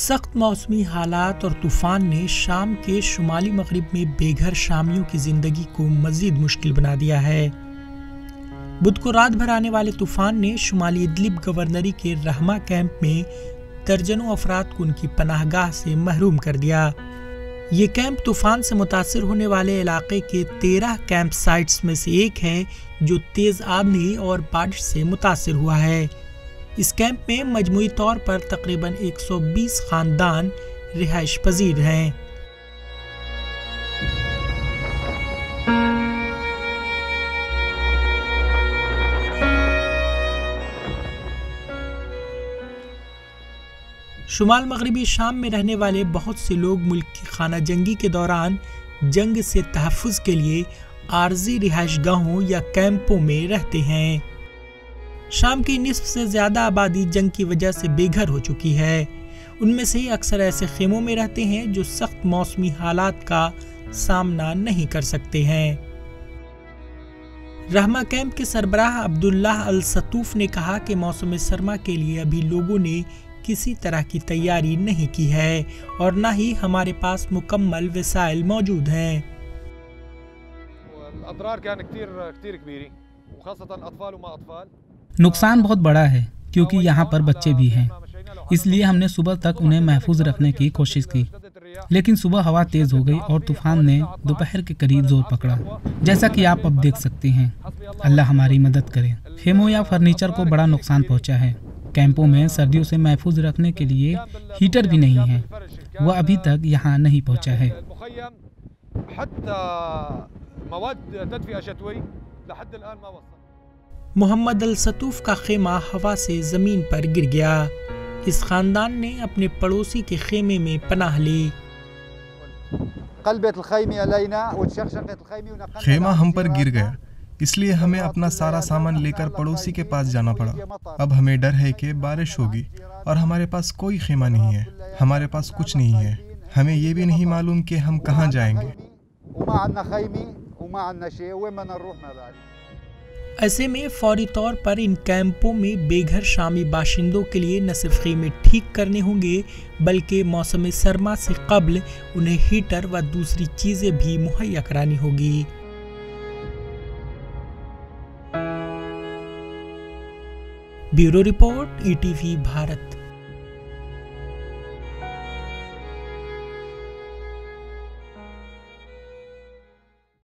सख्त मौसमी हालात और तूफान ने शाम के शुमाली मगरिब में बेघर शामियों की जिंदगी को मजीद मुश्किल बना दिया है। बुध को रात भर आने वाले तूफान ने शुमाली इदलिब गवर्नरी के रहमा कैंप में दर्जनों अफराद को उनकी पनाहगाह से महरूम कर दिया। ये कैंप तूफान से मुतासिर होने वाले इलाके के 13 कैंप साइट्स में से एक है जो तेज आंधी और बारिश से मुतासिर हुआ है। इस कैंप में मजमूई तौर पर तकरीबन 120 खानदान रिहाइश पजीर हैं। शुमाल मगरिबी शाम में रहने वाले बहुत से लोग मुल्क की खाना जंगी के दौरान जंग से तहफ़्फ़ुज़ के लिए आर्जी रिहाइशगाहों या कैंपों में रहते हैं। शाम की निस्फ से ज़्यादा आबादी जंग की वजह से बेघर हो चुकी है। उनमें से अक्सर ऐसे खेमों में रहते हैं जो सख्त मौसमी हालात का सामना नहीं कर सकते हैं। रहमा कैंप के सरबराह अब्दुल्लाह अल सतूफ ने कहा कि मौसम सरमा के लिए अभी लोगों ने किसी तरह की तैयारी नहीं की है और न ही हमारे पास मुकम्मल वसाइल मौजूद हैं। नुकसान बहुत बड़ा है क्योंकि यहाँ पर बच्चे भी हैं, इसलिए हमने सुबह तक उन्हें महफूज रखने की कोशिश की, लेकिन सुबह हवा तेज हो गई और तूफान ने दोपहर के करीब जोर पकड़ा, जैसा कि आप अब देख सकते हैं। अल्लाह हमारी मदद करे। खेमों या फर्नीचर को बड़ा नुकसान पहुँचा है। कैंपों में सर्दियों से महफूज रखने के लिए हीटर भी नहीं है, वह अभी तक यहाँ नहीं पहुँचा है। मोहम्मद अल सतूफ का खेमा हवा से जमीन पर गिर गया। इस खानदान ने अपने पड़ोसी के खेमे में पनाह ली। खेमा हम पर गिर गया, इसलिए हमें अपना सारा सामान लेकर पड़ोसी के पास जाना पड़ा। अब हमें डर है कि बारिश होगी और हमारे पास कोई खेमा नहीं है, हमारे पास कुछ नहीं है। हमें ये भी नहीं मालूम कि हम कहाँ जाएंगे। ऐसे में फौरी तौर पर इन कैंपों में बेघर शामी बाशिंदों के लिए न सिर्फ खेमे ठीक करने होंगे बल्कि मौसम सरमा से कब्ल उन्हें हीटर व दूसरी चीजें भी मुहैया करानी होगी। Bureau report, ETV Bharat.